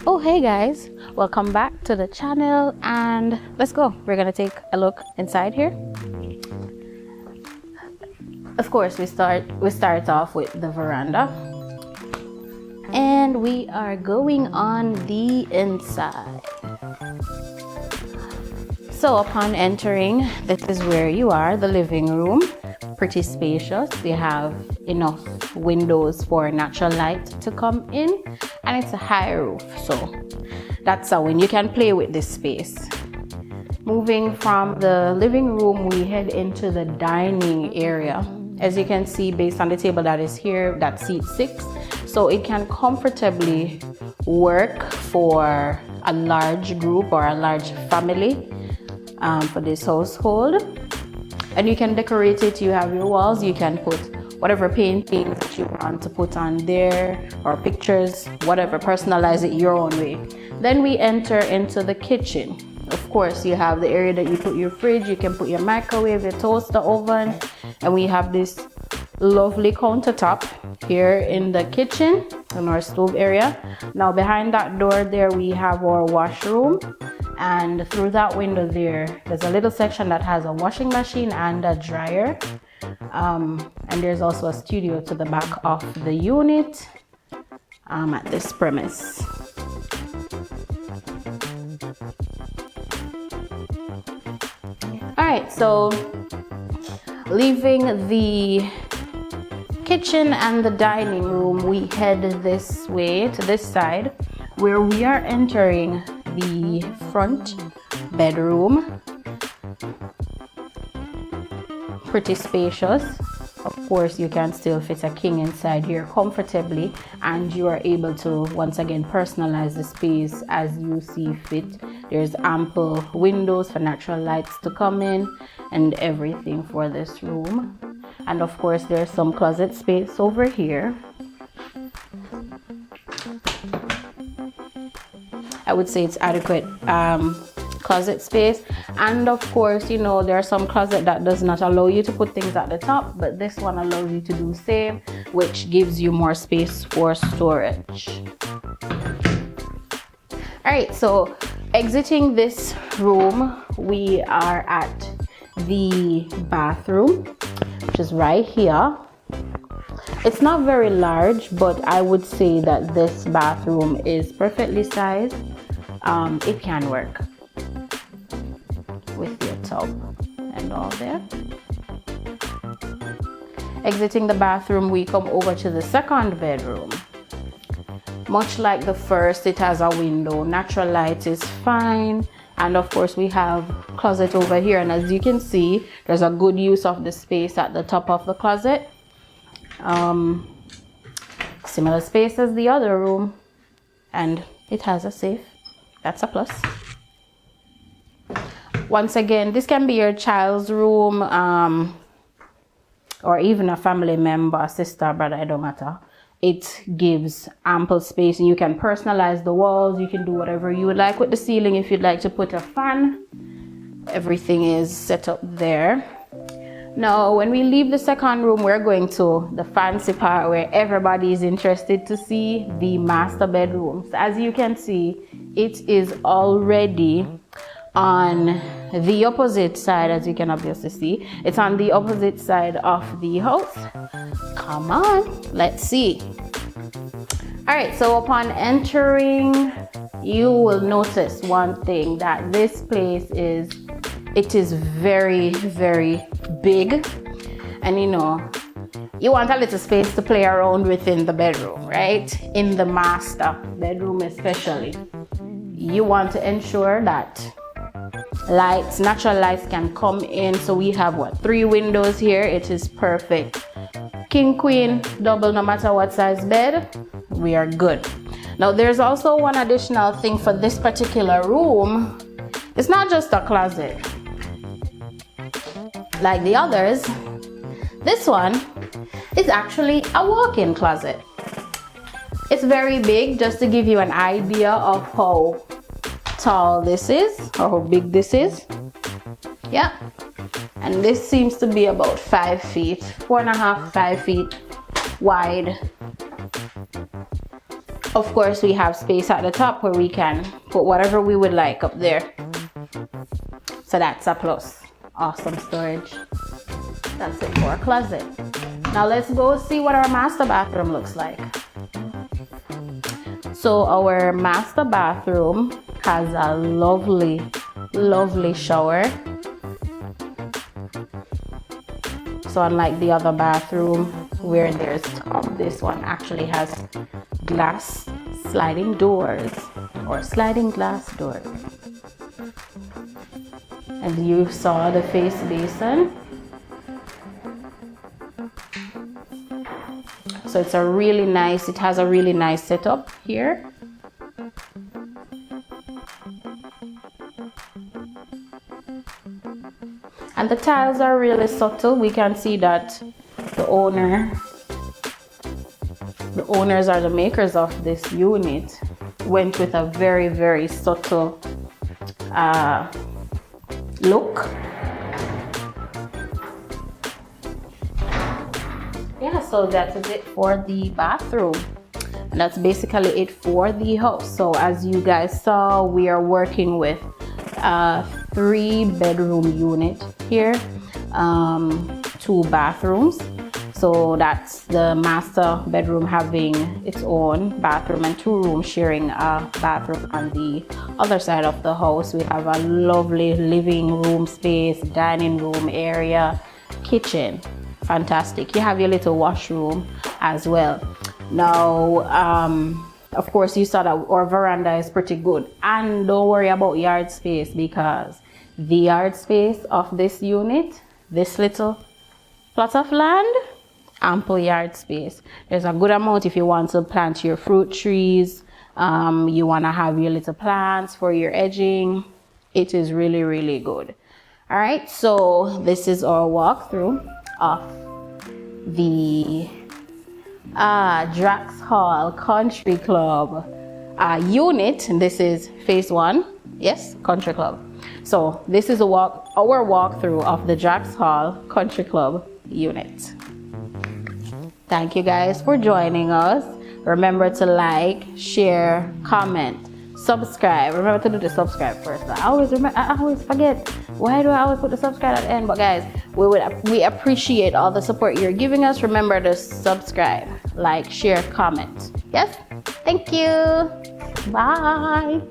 Oh hey guys, welcome back to the channel and let's go. We're gonna take a look inside here. Of course we start off with the veranda and we are going on the inside. So upon entering, this is where you are, the living room. Pretty spacious. We have enough windows for natural light to come in, and it's a high roof, so that's a win. You can play with this space. Moving from the living room, we head into the dining area. As you can see, based on the table that is here, that seats 6, so it can comfortably work for a large group or a large family for this household. And you can decorate it. You have your walls, you can put whatever paintings that you want to put on there, or pictures, whatever, personalize it your own way. Then we enter into the kitchen. Of course, you have the area that you put your fridge, you can put your microwave, your toaster oven, and we have this lovely countertop here in the kitchen, in our stove area. Now behind that door there we have our washroom, and through that window there's a little section that has a washing machine and a dryer, and there's also a studio to the back of the unit at this premise. Alright, so leaving the kitchen and the dining room, we head this way to this side where we are entering the front bedroom. Pretty spacious. Of course, you can still fit a king inside here comfortably, and you are able to once again personalize the space as you see fit. There's ample windows for natural lights to come in and everything for this room. And of course, there's some closet space over here. I would say it's adequate closet space. And of course, you know, there are some closet that does not allow you to put things at the top, but this one allows you to do same, which gives you more space for storage. All right, so exiting this room, we are at the bathroom, which is right here. It's not very large, but I would say that this bathroom is perfectly sized. It can work with your tub and all there. Exiting the bathroom, we come over to the second bedroom. Much like the first, it has a window. Natural light is fine. And of course, we have closet over here. And as you can see, there's a good use of the space at the top of the closet. Similar space as the other room. And it has a safe. That's a plus. Once again, this can be your child's room, or even a family member, sister, brother, it don't matter. It gives ample space, and you can personalize the walls. You can do whatever you would like with the ceiling. If you'd like to put a fan, everything is set up there. Now, when we leave the second room, we're going to the fancy part where everybody is interested to see, the master bedroom. So as you can see, it is already on the opposite side. As you can obviously see, it's on the opposite side of the house. Come on, let's see. All right, so upon entering, you will notice one thing, that this place is very, very big. And you know, you want a little space to play around within the bedroom, right? In the master bedroom especially, you want to ensure that lights, natural lights can come in. So we have 3 windows here. It is perfect. King, queen, double, no matter what size bed, we are good. Now there's also one additional thing for this particular room. It's not just a closet like the others. This one is actually a walk-in closet. It's very big, just to give you an idea of how tall this is, or how big this is. Yeah, and this seems to be about 5 feet, 4.5, 5 feet wide. Of course, we have space at the top where we can put whatever we would like up there. So that's a plus. Awesome storage. That's it for a closet. Now let's go see what our master bathroom looks like. So our master bathroom has a lovely, lovely shower. So unlike the other bathroom where there's tub, this one actually has glass sliding doors or sliding glass doors. And you saw the face basin. So it's a really nice, it has a really nice setup here. And the tiles are really subtle. We can see that the owners are the makers of this unit, went with a very, very subtle look. Yeah, so that is it for the bathroom. And that's basically it for the house. So as you guys saw, we are working with a 3-bedroom unit here, 2 bathrooms. So that's the master bedroom having its own bathroom and 2 rooms sharing a bathroom. On the other side of the house, we have a lovely living room space, dining room area, kitchen. Fantastic. You have your little washroom as well. Now, of course, you saw that our veranda is pretty good. And don't worry about yard space, because the yard space of this unit, this little plot of land, ample yard space. There's a good amount if you want to plant your fruit trees, you want to have your little plants for your edging. It is really, really good. All right, so this is our walkthrough of the Drax Hall Country Club unit. This is phase 1. Yes, country club. So this is our walkthrough of the Drax Hall Country Club unit. Thank you guys for joining us. Remember to like, share, comment, subscribe. Remember to do the subscribe first. I always forget. Why do I always put the subscribe at the end? But guys, we appreciate all the support you're giving us. Remember to subscribe, like, share, comment. Yes? Thank you. Bye.